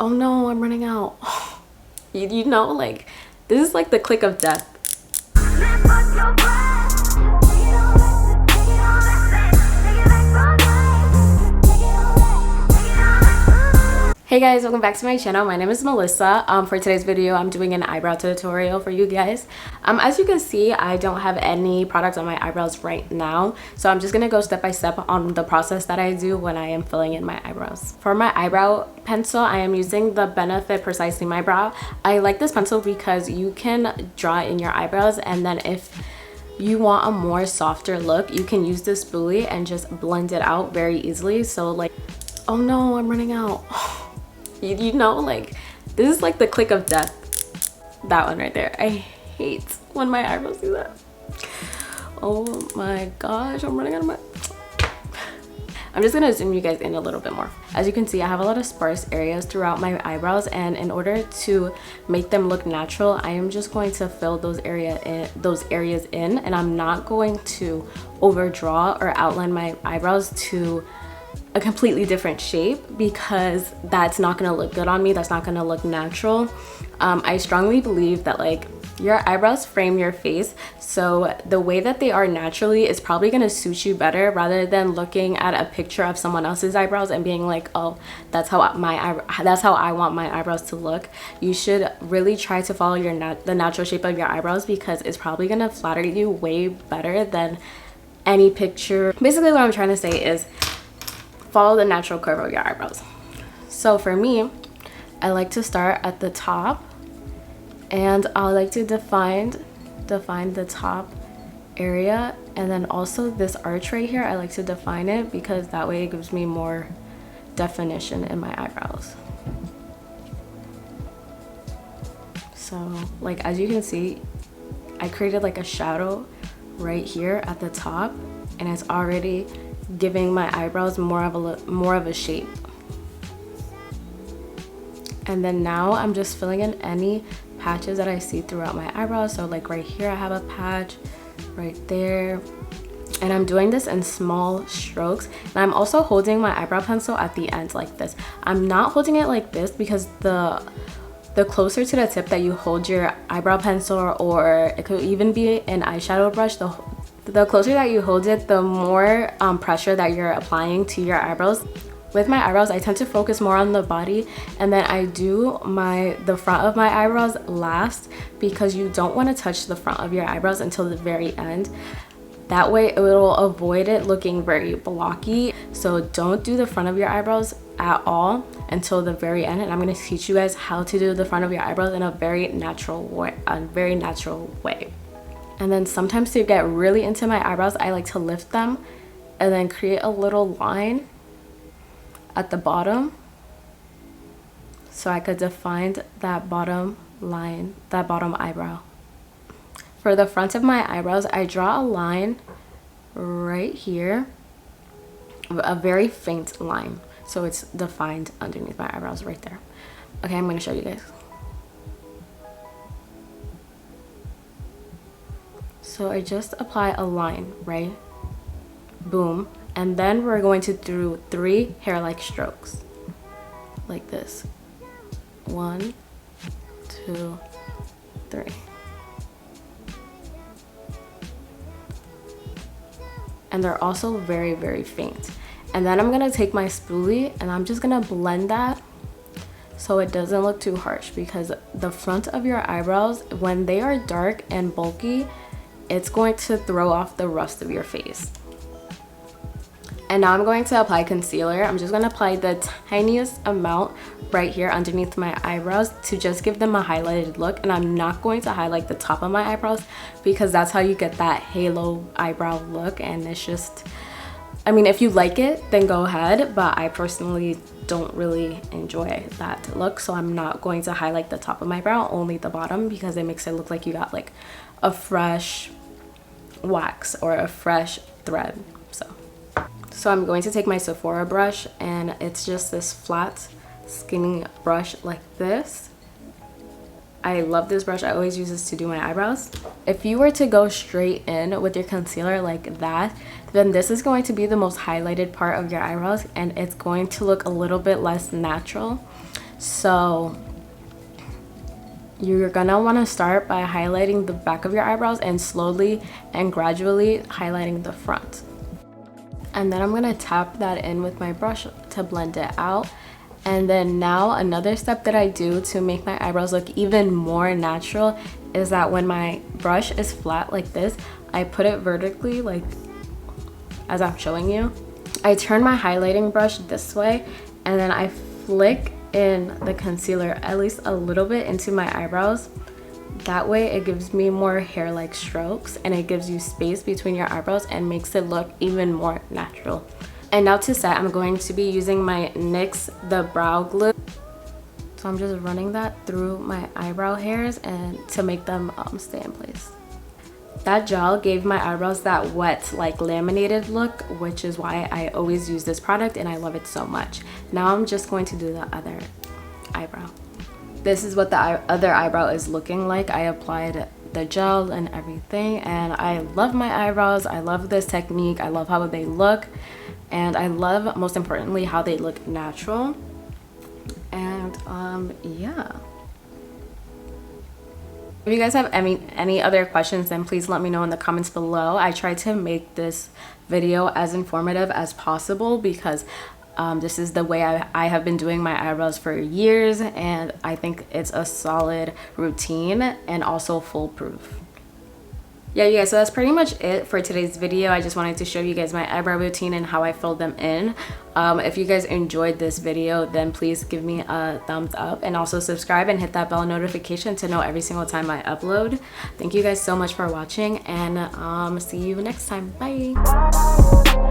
Oh no, I'm running out. You know, like, this is like the click of death. Hey guys, welcome back to my channel. My name is Melissa. For today's video, I'm doing an eyebrow tutorial for you guys. As you can see, I don't have any products on my eyebrows right now, so I'm just gonna go step by step on the process that I do when I am filling in my eyebrows. For my eyebrow pencil, I am using the Benefit Precisely My Brow. I like this pencil because you can draw it in your eyebrows, and then if you want a more softer look, you can use this spoolie and just blend it out very easily. So like, oh no, I'm running out. You know, like, this is like the click of death. That one right there. I hate when my eyebrows do that. Oh my gosh, I'm running out of my... I'm just gonna zoom you guys in a little bit more. As you can see, I have a lot of sparse areas throughout my eyebrows, and in order to make them look natural, I am just going to fill those areas in, and I'm not going to overdraw or outline my eyebrows to a completely different shape, because that's not gonna look good on me. That's not gonna look natural. I strongly believe that like your eyebrows frame your face, so the way that they are naturally is probably gonna suit you better, rather than looking at a picture of someone else's eyebrows and being like, oh, that's how I want my eyebrows to look. You should really try to follow the natural shape of your eyebrows, because it's probably gonna flatter you way better than any picture. Basically what I'm trying to say is follow the natural curve of your eyebrows. So for me, I like to start at the top, and I like to define the top area, and then also this arch right here, I like to define it because that way it gives me more definition in my eyebrows. So like, as you can see, I created like a shadow right here at the top, and it's already giving my eyebrows more of a shape. And then now I'm just filling in any patches that I see throughout my eyebrows. So like right here I have a patch, right there, and I'm doing this in small strokes. And I'm also holding my eyebrow pencil at the end like this. I'm not holding it like this because the closer to the tip that you hold your eyebrow pencil, or it could even be an eyeshadow brush, the closer that you hold it, the more pressure that you're applying to your eyebrows. With my eyebrows, I tend to focus more on the body, and then I do the front of my eyebrows last, because you don't want to touch the front of your eyebrows until the very end. That way it will avoid it looking very blocky. So don't do the front of your eyebrows at all until the very end, and I'm going to teach you guys how to do the front of your eyebrows in a very natural way. And then sometimes to get really into my eyebrows, I like to lift them and then create a little line at the bottom, so I could define that bottom line, that bottom eyebrow. For the front of my eyebrows, I draw a line right here, a very faint line, so it's defined underneath my eyebrows right there. Okay, I'm going to show you guys. So I just apply a line, right? Boom. And then we're going to do 3 hair-like strokes. Like this. 1, 2, 3. And they're also very, very faint. And then I'm going to take my spoolie and I'm just going to blend that so it doesn't look too harsh, because the front of your eyebrows, when they are dark and bulky, it's going to throw off the rest of your face. And now I'm going to apply concealer. I'm just going to apply the tiniest amount right here underneath my eyebrows to just give them a highlighted look. And I'm not going to highlight the top of my eyebrows, because that's how you get that halo eyebrow look. And it's just, I mean, if you like it, then go ahead. But I personally don't really enjoy that look. So I'm not going to highlight the top of my brow, only the bottom, because it makes it look like you got like a fresh wax or a fresh thread. So I'm going to take my Sephora brush, and it's just this flat skinny brush like this. I love this brush. I always use this to do my eyebrows. If you were to go straight in with your concealer like that, then this is going to be the most highlighted part of your eyebrows, and it's going to look a little bit less natural. So you're gonna want to start by highlighting the back of your eyebrows and slowly and gradually highlighting the front. And then I'm gonna tap that in with my brush to blend it out. And then now another step that I do to make my eyebrows look even more natural is that when my brush is flat like this, I put it vertically, like as I'm showing you. I turn my highlighting brush this way and then I flick in the concealer at least a little bit into my eyebrows. That way it gives me more hair-like strokes and it gives you space between your eyebrows and makes it look even more natural. And now to set, I'm going to be using my NYX the brow glue. So I'm just running that through my eyebrow hairs and to make them stay in place. That gel gave my eyebrows that wet, like laminated look, which is why I always use this product and I love it so much. Now I'm just going to do the other eyebrow. This is what the other eyebrow is looking like. I applied the gel and everything and I love my eyebrows. I love this technique. I love how they look. And I love, most importantly, how they look natural. And yeah. If you guys have any other questions, then please let me know in the comments below. I tried to make this video as informative as possible because this is the way I have been doing my eyebrows for years, and I think it's a solid routine and also foolproof. Yeah, you guys, so that's pretty much it for today's video. I just wanted to show you guys my eyebrow routine and how I filled them in. If you guys enjoyed this video, then please give me a thumbs up and also subscribe and hit that bell notification to know every single time I upload. Thank you guys so much for watching, and see you next time. Bye.